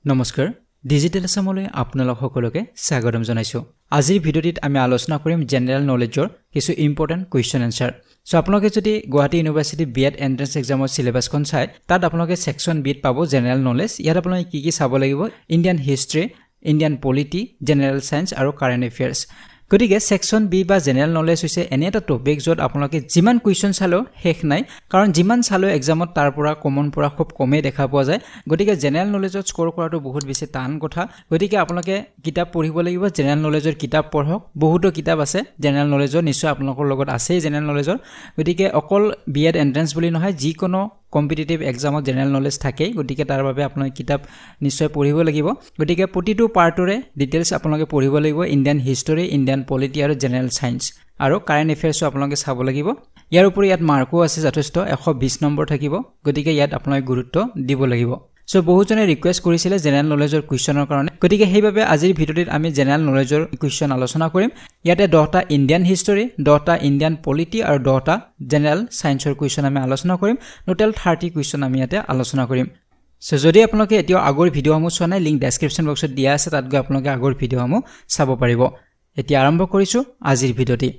নমস্কাৰ ডিজিটেল আসামলৈ আপোনালোক সকলোকে স্বাগতম জনাইছো আজিৰ ভিডিঅ'টিত আমি আলোচনা কৰিম জেনেৰেল নলেজৰ কিছু ইম্পৰ্টেন্ট কোৱেশ্চন আনসাৰ সো আপোনালোকে যদি গুৱাহাটী ইউনিভাৰ্সিটি বিএড এন্ট্ৰেন্স এক্সামৰ সিলেবাসখন চাই তাত আপোনালোকে সেকশন বিত পাব জেনেৰেল নলেজ ইয়াত আপোনালোকে কি চাব লাগিব Indian history Indian polity general science আৰু কাৰেন্ট এফেয়াৰ্স গতিকে সেকশন বি বা জেনেৰেল নলেজ হৈছে এনে এটা টপিক যত আপোনালোকে যিমান কোৱেশ্চন চালো শেষ নাই কাৰণ যিমান চালো এক্সামত তাৰ পৰা কমন পৰা খুব কমে দেখা পোৱা যায় গতিকে জেনেৰেল নলেজত স্কোৰ কৰাটো বহুত বেছি টান কথা গতিকে আপোনালোকে কিতাপ পঢ়িব লাগিব জেনেৰেল নলেজৰ কিতাপ পঢ়ক বহুতো কিতাপ আছে জেনেৰেল নলেজৰ নিশ্চয় আপোনালোকৰ লগত আছে জেনেৰেল নলেজৰ গতিকে অকল বিএড এন্ট্ৰেন্স বুলি নহয় যিকোনো কম্পিটিটিভ এক্সামত জেনেৰেল নলেজ থাকে গতিকে তাৰ বাবে আপোনালোকে কিতাপ নিশ্চয় পঢ়িব লাগিব গতিকে প্ৰতিটো পাৰ্টৰে ডিটেইলছ আপোনালোকে পঢ়িব লাগিব ইণ্ডিয়ান হিষ্টৰী ইণ্ডিয়ান পলিটি আৰু জেনেৰেল সায়েন্স আৰু কাৰেন্ট এফেয়াৰ্স আপোনালোকে চাব লাগিব ইয়াৰ উপৰি ইয়াত মাৰ্কো আছে যথেষ্ট 120 নম্বৰ থাকিব গতিকে ইয়াত আপোনালোকে গুৰুত্ব দিব লাগিব সো বহুজনে ৰিকুৱেষ্ট কৰিছিলে জেনেৰেল নলেজৰ কোৱেশ্চনৰ কাৰণে গতিকে সেইভাবে আজিৰ ভিডিঅ'টিত আমি জেনেৰেল নলেজৰ কোৱেশ্চন আলোচনা কৰিম ইয়াতে 10টা ইণ্ডিয়ান হিষ্টৰী 10টা ইণ্ডিয়ান পলিটি আৰু 10টা জেনেৰেল সায়েন্সৰ কোৱেশ্চন আমি আলোচনা কৰিম টোটাল 30 কোৱেশ্চন আমি ইয়াতে আলোচনা কৰিম সো যদি আপোনালোকে এতিয়াও আগৰ ভিডিঅ'সমূহ চোৱা নাই লিংক ডেসক্ৰিপচন বক্সত দিয়া আছে তাত গৈ আপোনালোকে আগৰ ভিডিঅ'সমূহ চাব পাৰিব এতিয়া আৰম্ভ কৰিছো আজিৰ ভিডিঅ'টি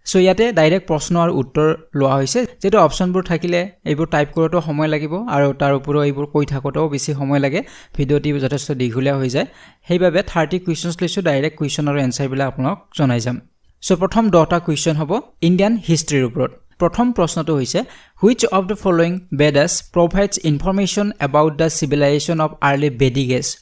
সো ইয়াতে ডাইৰেক্ট প্ৰশ্ন আৰু উত্তৰ লোৱা হৈছে যেটো অপচনবোৰ থাকিলে এইবোৰ টাইপ কৰোঁতে সময় লাগিব আৰু তাৰ ওপৰত এইবোৰ কৈ থাকোঁতেও বেছি সময় লাগে ভিডিঅ'টি যথেষ্ট দীঘলীয়া হৈ যায় সেইভাবে 30 কোৱেশ্চনছ লৈছো ডাইৰেক্ট কোৱেশ্চন আৰু এনসাৰ বিলাক আপোনাক জনাই যাম সো প্ৰথম 10টা কোৱেশ্চন হ'ব ইণ্ডিয়ান হিষ্ট্ৰীৰ ওপৰত প্ৰথম প্ৰশ্নটো হৈছে which of the following Vedas provides information about the civilization of early Vedic age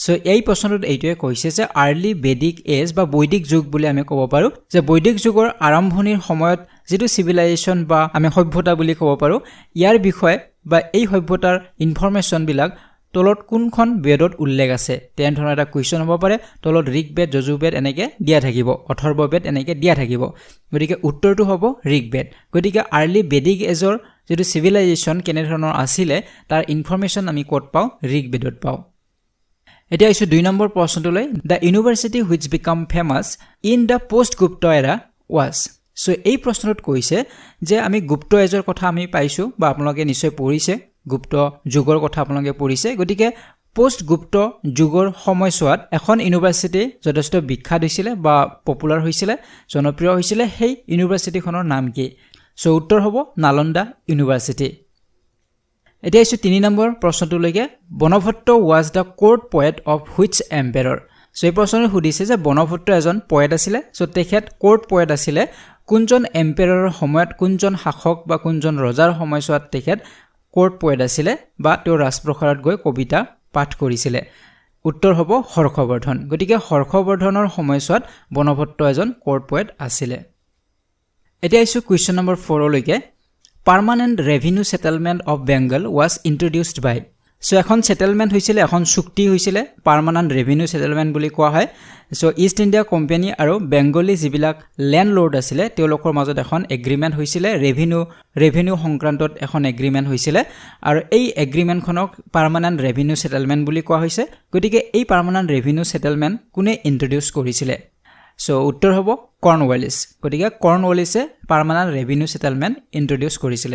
so এই প্ৰশ্নটোত এইটোৱে কৈছে যে আৰ্লি বেদিক এজ বা বৈদিক যুগ বুলি আমি ক'ব পাৰো যে বৈদিক যুগৰ আৰম্ভণিৰ সময়ত যেটো সিভিলাইজেশন বা আমি সভ্যতা বুলি ক'ব পাৰো ইয়াৰ বিষয়ে বা এই সভ্যতাৰ ইনফৰমেশন বিলাক তলত কোনখন বেদত উল্লেখ আছে তেন ধৰণৰ এটা কোৱেশ্চন হ'ব পাৰে তলত ঋগবেদ যজুৰ্বেদ এনেকে দিয়া থাকিব অথৰ্ববেদ এনেকে দিয়া থাকিব গতিকে উত্তৰটো হ'ব ঋগবেদ গতিকে আৰ্লি বেদিক এজৰ যেটো সিভিলাইজেশন কেনে ধৰণৰ আছিল তাৰ ইনফৰমেশন আমি ক'ত পাও ঋগবেদত পাও এতিয়া আইছো 2 number প্ৰশ্নটোলৈ the university which became famous in the post Gupta era was so এই প্ৰশ্নটোত কৈছে যে আমি গুপ্ত এজৰ কথা আমি পাইছো বা আপোনালোকে নিশ্চয় পঢ়িছে গুপ্ত যুগৰ কথা আপোনালোকে পঢ়িছে গতিকে পোষ্ট গুপ্ত যুগৰ সময়ছোৱাত এখন ইউনিভাৰ্সিটি যথেষ্ট বিখ্যাত হৈছিল বা পপুলাৰ হৈছিল জনপ্ৰিয় হৈছিল সেই ইউনিভাৰ্সিটিখনৰ নাম কি সো উত্তৰ হ'ব নালন্দা ইউনিভাৰ্সিটি এতিয়া আইছো 3 নম্বৰ প্ৰশ্নটোলৈকে Banabhatta was the court poet of which emperor so এই প্ৰশ্নটো সুধিছে যে বনভট্ট এজন পয়েট আছিল সো তেখেত কোৰ্ট পয়েট আছিল কোনজন এম্পায়াৰৰ সময়ত কোনজন শাসক বা কোনজন ৰজাৰ সময়ছোৱাত তেখেত কোৰ্ট পয়েট আছিল বা তেওঁ ৰাজপ্ৰসাৰত গৈ কবিতা পাঠ কৰিছিল উত্তৰ হ'ব হৰ্ষবৰ্ধন গতিকে হৰ্ষবৰ্ধনৰ সময়ছোৱাত বনভট্ট এজন কোৰ্ট পয়েট আছিল এতিয়া আইছো কোৱেশ্চন নম্বৰ 4 লৈকে Permanent revenue settlement of Bengal was introduced by so এখন সেটেলমেন্ট হৈছিল এখন চুক্তি হৈছিল পার্মানেন্ট রেভিনিউ সেটেলমেন্ট বুলি কোৱা হয় সো ইষ্ট ইন্ডিয়া কোম্পানী আৰু বেংগলী যিবিলাক ল্যান্ডলৰ্ড আছিল তেওঁলোকৰ মাজত এখন এগ্ৰিমেন্ট হৈছিল ৰেভিনিউ সংক্ৰান্তত এখন এগ্ৰিমেন্ট হৈছিল আৰু এই এগ্ৰিমেন্টখনক পাৰ্মানেন্ট ৰেভিনিউ সেটেলমেন্ট বুলি কোৱা হৈছে গতিকে এই পাৰ্মানেন্ট ৰেভিনিউ সেটেলমেন্ট কোনে ইন্ট্ৰোডিউস কৰিছিল সো উত্তৰ হ'ব কৰ্ণৱালিছ গতিকে কৰ্ণৱালিছে পাৰ্মানেন্ট ৰেভিনিউ সেটেলমেন্ট ইন্ট্ৰোডিউস কৰিছিল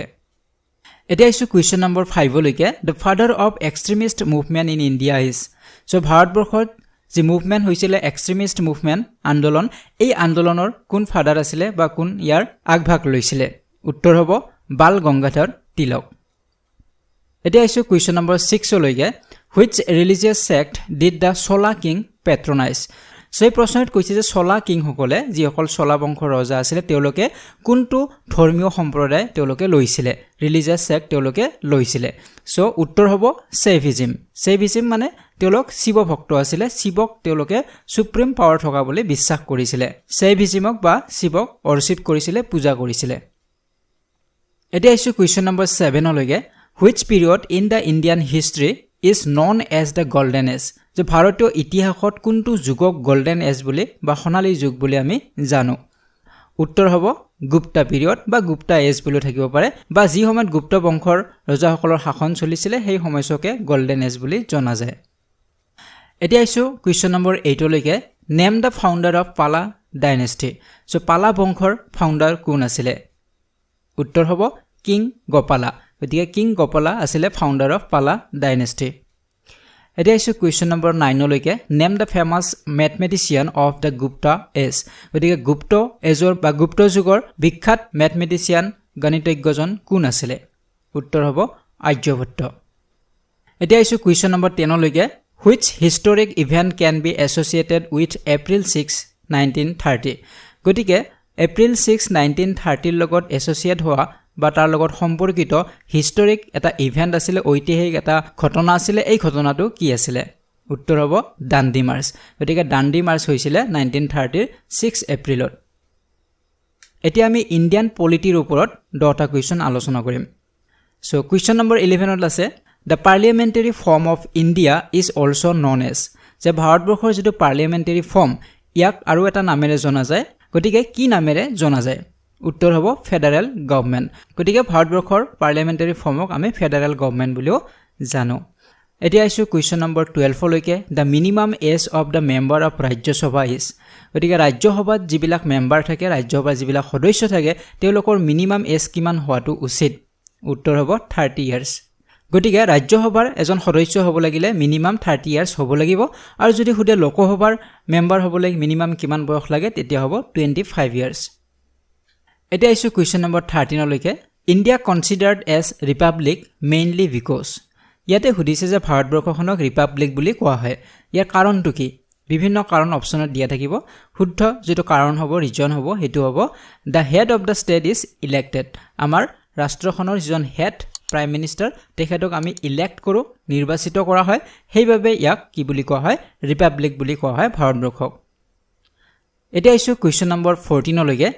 এতিয়া আইছো কোৱেশ্চন নম্বৰ 5 লৈকে the father of extremist movement in India is so ভাৰতবৰ্ষত যে মুভমেন্ট হৈছিল এক্সট্ৰিমিষ্ট মুভমেন্ট আন্দোলন এই আন্দোলনৰ কোন ফাদাৰ আছিল বা কোন ইয়াৰ আগভাগ লৈছিল উত্তৰ হ'ব বাল গংগাধৰ তিলক এতিয়া আইছো কোৱেশ্চন নম্বৰ 6 লৈকে which religious sect did the Chola king patronize so এই প্ৰশ্নত কৈছে যে চলা কিং সকলে যি অকল চলা বংশৰ ৰজা আছিল তেওঁলোকে কোনটো ধৰ্মীয় সম্প্ৰদায় তেওঁলোকে লৈছিল ৰিলিজিয়াছ সেক্ট তেওঁলোকে লৈছিল সো উত্তৰ হ'ব সেভিজিম মানে তেওঁলোক শিৱ ভক্ত আছিল শিৱক তেওঁলোকে সুপ্ৰিম পাৱাৰ থকা বুলি বিশ্বাস কৰিছিল সেভিজিমক বা শিৱক অৰ্চিত কৰিছিল পূজা কৰিছিল এতিয়া আইছো কোৱেশ্চন নম্বৰ 7 লৈকে which period in the Indian history is known as the golden age যে ভাৰতীয় ইতিহাসত কোনটো যুগক গোল্ডেন এজ বুলি বা সোণালী যুগ বুলি আমি জানো উত্তৰ হ'ব গুপ্তা পিৰিয়ড বা গুপ্তা এজ বুলি থাকিব পাৰে বা যি সময়ত গুপ্ত বংশৰ ৰজাসকলৰ শাসন চলিছিল সেই সময়ছোৱাকে গোল্ডেন এজ বুলি জনা যায় এতিয়া আইছো কোৱেশ্চন নম্বৰ 8 লৈকে নেম দা ফাউন্ডাৰ অফ পালা ডাইনেষ্টি সো পালা বংশৰ ফাউন্ডাৰ কোন আছিল উত্তৰ হ'ব কিং গোপালা গতিকে কিং গোপালা আছিল ফাউন্ডাৰ অফ পালা ডাইনেষ্টি এতিয়া আহিছোঁ কুৱেশ্যন নম্বৰ 9 লৈকে name the famous mathematician of the Gupta age গতিকে গুপ্ত এজৰ বা গুপ্ত যুগৰ বিখ্যাত মেথমেটিচিয়ান গণিতজ্ঞজন কোন আছিলে উত্তৰ হ'ব আৰ্যভট্ট এতিয়া আহিছোঁ কুৱেশ্যন নম্বৰ 10 লৈকে which historic event can be associated with April 6 1930 গতিকে এপ্ৰিল 6 1930 লগত এছ'চিয়েট হোৱা বা তাৰ লগত সম্পৰ্কিত হিষ্টৰিক এটা ইভেন্ট আছিল ঐতিহাসিক এটা ঘটনা আছিল এই ঘটনাটো কি আছিল উত্তৰ হ'ব দাণ্ডি মাৰ্চ গতিকে দাণ্ডি মাৰ্চ হৈছিল 1930 6 এপ্ৰিলত এতিয়া আমি ইণ্ডিয়ান পলিটিৰ ওপৰত 10টা কুৱেশ্যন আলোচনা কৰিম সো কুৱেশ্যন নম্বৰ 11 ত আছে The parliamentary form of India is also known as যে ভাৰতবৰ্ষৰ যেটো parliamentary form ইয়াক আৰু এটা নামেৰে জনা যায় গতিকে কি নামেৰে জনা যায় উত্তৰ হ'ব ফেডাৰেল গভৰ্নমেন্ট গতিকে ভাৰতবৰ্ষৰ পাৰ্লিয়ামেন্টাৰী ফৰ্মক আমি ফেডাৰেল গভৰ্নমেন্ট বুলিও জানো এতিয়া আইছো কুৱেশ্যন নম্বৰ 12 লৈকে the minimum age of the member of Rajya Sabha is গতিকে ৰাজ্যসভাত যিবিলাক মেম্বাৰ থাকে ৰাজ্যসভাৰ যিবিলাক সদস্য থাকে তেওঁলোকৰ মিনিমাম এজ কিমান হোৱাটো উচিত উত্তৰ হ'ব 30 ইয়াৰ্স গতিকে ৰাজ্যসভাৰ এজন সদস্য হ'ব লাগিলে মিনিমাম 30 ইয়াৰ্স হ'ব লাগিব আৰু যদি খুদে লোকসভাৰ মেম্বাৰ হ'ব লাগে মিনিমাম কিমান বয়স লাগে তেতিয়া হ'ব 25 ইয়াৰ্স এতিয়া আইছো কুৱেশ্যন নম্বৰ 13 লৈকে India considered as republic mainly because ইয়াতে সুধিছে যে ভাৰতবৰ্ষখনক ৰিপাব্লিক বুলি কোৱা হয় ইয়াৰ কাৰণটো কি বিভিন্ন কাৰণ অপচনত দিয়া থাকিব শুদ্ধ যেটো কাৰণ হ'ব ৰিজন হ'ব হেতু হ'ব the head of the state is elected আমাৰ ৰাষ্ট্ৰখনৰ যিজন হেড প্ৰাইম মিনিষ্টাৰ তেখেতক আমি ইলেক্ট কৰো নিৰ্বাচিত কৰা হয় সেইভাবে ইয়াক কি বুলি কোৱা হয় ৰিপাব্লিক বুলি কোৱা হয় ভাৰতবৰ্ষক এতিয়া আইছো কুৱেশ্যন নম্বৰ 14 লৈকে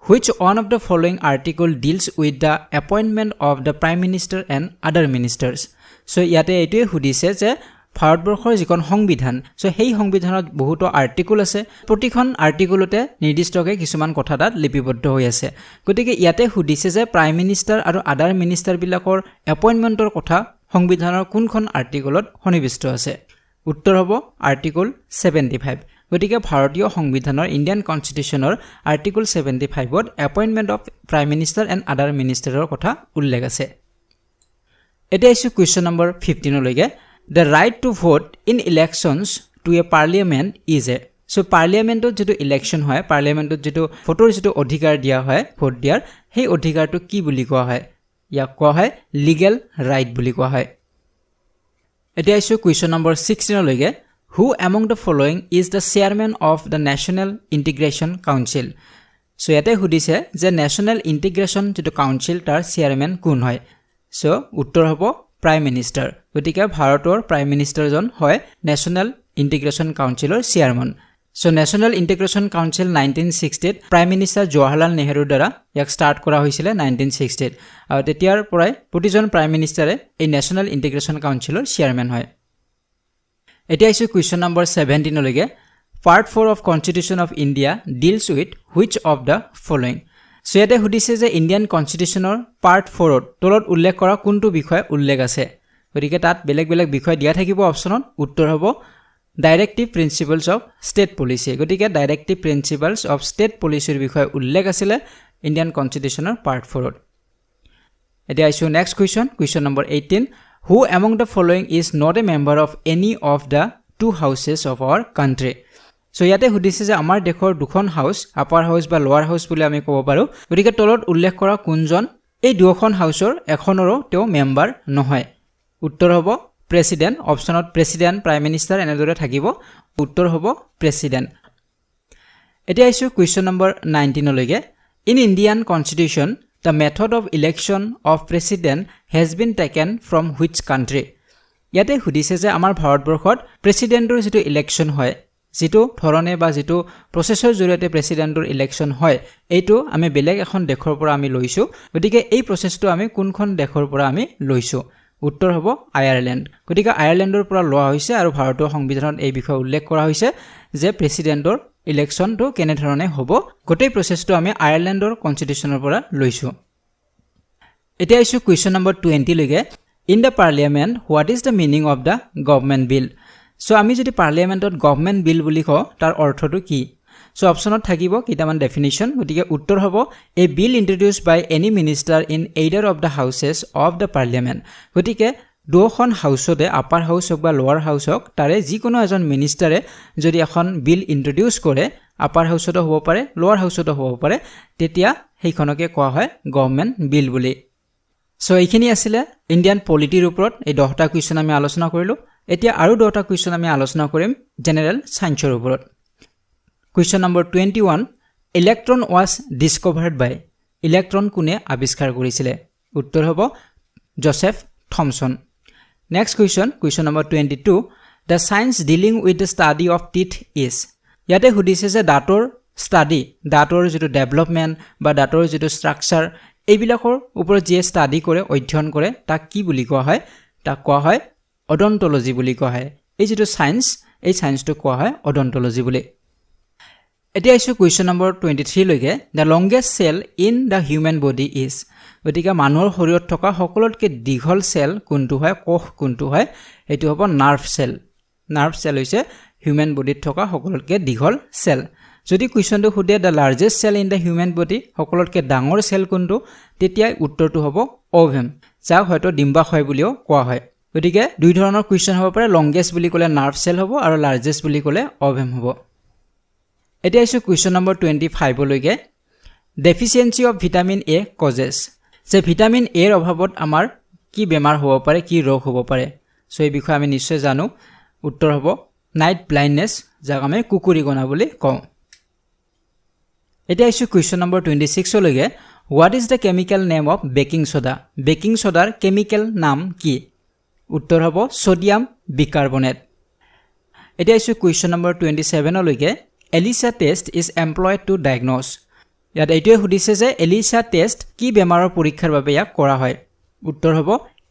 which one of the following article deals with the appointment of the prime minister and other ministers so ইয়াতে এইটোৱে সুধিছে যে ভাৰতবৰ্ষৰ যিখন সংবিধান সো সেই সংবিধানত বহুতো আৰ্টিকল আছে প্ৰতিখন আৰ্টিকলতে নিৰ্দিষ্টকৈ কিছুমান কথা তাত লিপিবদ্ধ হৈ আছে গতিকে ইয়াতে সুধিছে যে প্ৰাইম মিনিষ্টাৰ আৰু আদাৰ মিনিষ্টাৰ বিলাকৰ এপইন্টমেন্টৰ কথা সংবিধানৰ কোনখন আৰ্টিকলত সন্নিবিষ্ট আছে উত্তৰ হ'ব আৰ্টিকল 75 গতিকে ভাৰতীয় সংবিধানৰ ইণ্ডিয়ান কনষ্টিটিউচনৰ আৰ্টিকল 75 ত appointment of prime minister and other মিনিষ্টাৰৰ কথা উল্লেখ আছে এটা ইছ্যু কুৱেশ্যন নম্বৰ 15 লৈকে The right to vote in elections to a parliament is a so parliament যেটো ইলেকশন হয় পাৰ্লিয়ামেন্টত যেটো ভোটৰ যেটো অধিকাৰ দিয়া হয় ভোট দিয়াৰ সেই অধিকাৰটো কি বুলি কোৱা হয় ইয়াক কোৱা হয় লিগ্যাল ৰাইট বুলি কোৱা হয় এতিয়া ইছ্যু কুৱেশ্যন নম্বৰ 16 লৈকে who among the following is the chairman of the national integration council so ইয়াতে সুধিছে যে national integration যেটো কাউন্সিল তাৰ চেয়াৰম্যান কোন হয় so উত্তৰ হ'ব প্ৰাইম মিনিষ্টাৰ গতিকে ভাৰতৰ প্ৰাইম মিনিষ্টাৰজন হয় ন্যাশনাল ইন্টিগ্ৰেশন কাউন্সিলৰ chairman so national integration council 1960 prime minister Jawaharlal নেহৰুৰ দ্বাৰা ইয়াক ষ্টাৰ্ট কৰা হৈছিল 1960 আৰু তেতিয়াৰ পৰাই প্ৰতিজন প্ৰাইম মিনিষ্টাৰে এই ন্যাশনাল ইন্টিগ্ৰেশন কাউন্সিলৰ চেয়াৰম্যান হয় এতিয়া ইছ্যু কুৱেশ্যন নম্বৰ 17 লৈকে part 4 of constitution of India deals with which of the following so ইয়াতে সুধিছে যে ইণ্ডিয়ান কনষ্টিটিউচনৰ পাৰ্ট 4 ত তলত উল্লেখ কৰা কোনটো বিষয় উল্লেখ আছে গতিকে তাত বেলেগ বেলেগ বিষয় দিয়া থাকিব অপচনত উত্তৰ হ'ব directive principles of state policy গতিকে ডাইৰেক্টিভ প্ৰিন্সিপলছ অফ ষ্টেট পলিচিৰ বিষয় উল্লেখ আছিল ইণ্ডিয়ান কনষ্টিটিউচনৰ পাৰ্ট 4 ত এতিয়া আইছো next question number 18 who among the following is not a member of any of the two houses of our country so ইয়াতে সুধিছে যে আমাৰ দেশৰ দুখন হাউস আপাৰ হাউস বা লোৱাৰ হাউস বুলি আমি ক'ব পাৰো গতিকে তলত উল্লেখ কৰা কোনজন এই দুখন হাউসৰ এখনৰো তেও মেম্বাৰ নহয় উত্তৰ হ'ব প্ৰেসিডেন্ট অপচনত প্ৰেসিডেন্ট প্ৰাইম মিনিষ্টাৰ এনেদৰে থাকিব উত্তৰ হ'ব প্ৰেসিডেন্ট এতিয়া আইছো কুৱেশ্যন নম্বৰ 19 লৈকে in Indian constitution the method of election of president has been taken from which country ইয়াতে সুধিছে যে আমাৰ ভাৰতবৰ্ষত প্ৰেসিডেন্টৰ যেটো ইলেকশন হয় যেটো ধৰণে বা যেটো প্ৰসেছৰ জৰিয়তে প্ৰেসিডেন্টৰ ইলেকশন হয় এইটো আমি বেলেগ এখন দেশৰ পৰা আমি লৈছো গতিকে এই প্ৰসেছটো আমি কোনখন দেশৰ পৰা আমি লৈছো উত্তৰ হ'ব আয়াৰল্যান্ড গতিকে আয়াৰল্যান্ডৰ পৰা লোৱা হৈছে আৰু ভাৰতীয় সংবিধানত এই বিষয় উল্লেখ কৰা হৈছে যে প্ৰেসিডেন্টৰ ইলেকশনটো কেনে ধৰণে হ'ব গোটেই প্ৰসেছটো আমি আয়াৰল্যান্ডৰ কনষ্টিটিউচনৰ পৰা লৈছো এতিয়া ইছ্যু কুৱেশ্যন নম্বৰ 20 লৈকে in the parliament what is the meaning of the government bill so আমি যদি পাৰ্লিয়ামেন্টত গভৰ্নমেন্ট বিল বুলি কওঁ তাৰ অৰ্থটো কি সো অপচনত থাকিব কিটামান ডেফিনিশ্যন গতিকে উত্তৰ হ'ব a bill introduced by any minister in either of the houses of the parliament গতিকে দুখন হাউছতে আপাৰ হাউছ হওক বা লোৱাৰ হাউছ হওক তাৰে যিকোনো এজন মিনিষ্টাৰে যদি এখন বিল ইন্ট্ৰোডিউস কৰে আপাৰ হাউছতো হ'ব পাৰে লোৱাৰ হাউছতো হ'ব পাৰে তেতিয়া সেইখনকে কোৱা হয় গভৰ্ণমেণ্ট বিল বুলি সো এইখিনি আছিল ইণ্ডিয়ান পলিটিৰ ওপৰত এই 10টা কোৱেশ্চন আমি আলোচনা কৰিলো এতিয়া আৰু 10টা কোৱেশ্চন আমি আলোচনা কৰিম জেনেৰেল সায়েন্সৰ ওপৰত কোৱেশ্চন নম্বৰ 21 ইলেক্ট্ৰন ওয়াজ ডিসকভাৰ্ড বাই ইলেক্ট্ৰন কোনে আৱিষ্কাৰ কৰিছিল উত্তৰ হ'ব Joseph Thomson next question number 22 the science dealing with the study of teeth is ইয়াতে সুধিছে যে দাঁতৰ স্টাডি দাঁতৰ যেটো ডেভেলপমেন্ট বা দাঁতৰ যেটো স্ট্ৰাকচাৰ এইবিলাকৰ ওপৰত যে স্টাডি কৰে অধ্যয়ন কৰে তাক কি বুলি কোৱা হয় তাক কোৱা হয় অডন্টলজি বুলি কোৱা হয় এই যেটো সায়েন্স এই সায়েন্সটো কোৱা হয় অডন্টলজি বুলি এতিয়া আইছো কোৱেশ্চন নম্বৰ 23 লৈকে the longest cell in the human body is গতিকে মানুহৰ শৰীৰত থকা সকলোতকৈ দীঘল সেল কোনটো হয় কোষ কোনটো হয় এটো হ'ব নাৰ্ভ সেল হৈছে হিউম্যান বডিত থকা সকলোতকৈ দীঘল সেল যদি কোৱেশ্চনটো খুদে the largest cell in the human body সকলোতকৈ ডাঙৰ সেল কোনটো তেতিয়া উত্তৰটো হ'ব ওভেম যাক হয়তো ডিম্বাশয় বুলিও কোৱা হয় গতিকে দুই ধৰণৰ কোৱেশ্চন হ'ব পাৰে লংগেষ্ট বুলি ক'লে নাৰ্ভ সেল হ'ব আৰু লাৰ্জেষ্ট বুলি ক'লে ওভেম হ'ব এতিয়া আইছো কোৱেশ্চন নম্বৰ 25 লৈকে deficiency of vitamin A causes যে ভিটামিন এৰ অভাৱত আমাৰ কি বেমাৰ হ'ব পাৰে কি ৰোগ হ'ব পাৰে সো এই বিষয়ে আমি নিশ্চয় জানো উত্তৰ হ'ব নাইট ব্লাইণ্ডনেছ যাক আমি কুকুৰিগনা বুলি কওঁ এতিয়া আইছো কোৱেশ্চন নম্বৰ 26 লৈকে what is the chemical name of baking সোডাৰ কেমিক্যাল নাম কি উত্তৰ হ'ব সোডিয়াম বিকাৰ্বনেট এতিয়া আইছো কোৱেশ্চন নম্বৰ 27 লৈকে ELISA test is employed to diagnose ইয়াত এইটোৱে সুধিছে যে এলিসা টেষ্ট কি বেমাৰৰ পৰীক্ষাৰ বাবে ইয়াক কৰা হয় উত্তৰ হ'ব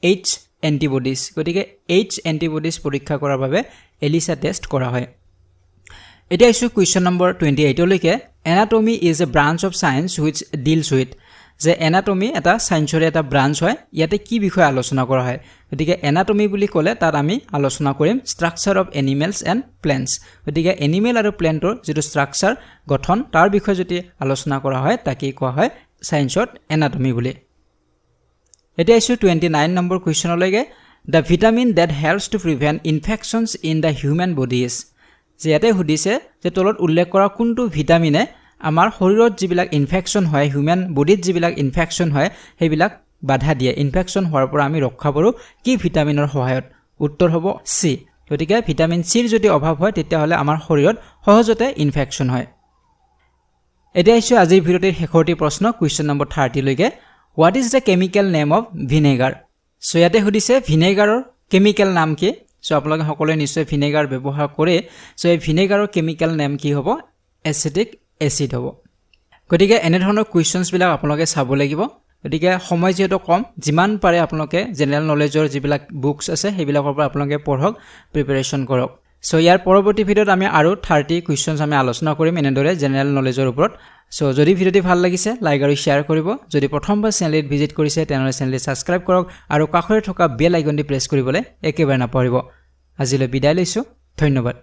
এইচ এন্টিবডিজ গতিকে এইচ এন্টিবডিজ পৰীক্ষা কৰাৰ বাবে এলিসা টেষ্ট কৰা হয় এতিয়া আইছো কোৱেশ্চন নম্বৰ 28 লৈকে anatomy is a branch of science which deals with যে এনাটমি এটা সায়েন্সৰ এটা ব্ৰাঞ্চ হয় ইয়াতে কি বিষয় আলোচনা কৰা হয় গতিকে এনাটমি বুলি ক'লে তাত আমি আলোচনা কৰিম স্ট্ৰাকচাৰ অফ এনিমেলস এণ্ড প্লেন্টস গতিকে এনিমেল আৰু প্লেন্টৰ যেটো স্ট্ৰাকচাৰ গঠন তাৰ বিষয়ে যদি আলোচনা কৰা হয় তাকে কোৱা হয় সায়েন্সত এনাটমি বুলি এতিয়া আইছো 29 নম্বৰ কোৱেশ্চনলৈকে the vitamin that helps to prevent infections in the human body is যে ইয়াতে সুধিছে যে তলত উল্লেখ কৰা কোনটো ভিটামিনে আমাৰ শৰীৰত যিবিলাক ইনফেকশন হয় হিউম্যান বডিত যিবিলাক ইনফেকশন হয় সেইবিলাক বাধা দিয়ে ইনফেকশন হোৱাৰ পৰা আমি ৰক্ষা পাৰো কি ভিটামিনৰ সহায়ত উত্তৰ হ'ব সি গতিকে ভিটামিন সিৰ যদি অভাৱ হয় তেতিয়া হলে আমাৰ শৰীৰত সহজতে ইনফেকশন হয় এতিয়া আইছো আজিৰ ভিডিঅ'ৰ শেষৰটি প্ৰশ্ন কোৱেশ্চন নম্বৰ 30 লৈকে what is the chemical name of vinegar so ইয়াতে সুধিছে ভিনেগাৰৰ কেমিক্যাল নাম কি সো আপোনালোকে সকলোৱে নিশ্চয় ভিনেগাৰ ব্যৱহাৰ কৰে সো এই ভিনেগাৰৰ কেমিক্যাল নেম কি হ'ব এসিটিক এসিড হ'ব গতিকে এনে ধৰণৰ কোৱেশ্চনছ বিলাক আপোনালোকে চাব লাগিব গতিকে সময় যেটো কম যিমান পাৰে আপোনালোকে জেনেৰেল নলেজৰ যিবিলাক বুকস আছে সেইবিলাকৰ পৰা আপোনালোকে পঢ়ক প্ৰিপাৰেচন কৰক সো ইয়াৰ পৰৱৰ্তী ভিডিঅ'ত আমি আৰু 30 কোৱেশ্চনছ আমি আলোচনা কৰিম এনেদৰে জেনেৰেল নলেজৰ ওপৰত সো যদি ভিডিঅ'টি ভাল লাগিছে লাইক আৰু শেয়াৰ কৰিব যদি প্ৰথমবাৰ চেনেলটো ভিজিট কৰিছে তেনেহলে চেনেলটো সাবস্ক্ৰাইব কৰক আৰু কাষৰে থকা বেল আইকনটি প্ৰেছ কৰিবলৈ একেবাৰে নাপাহৰিব আজিলৈ বিদায় লৈছো ধন্যবাদ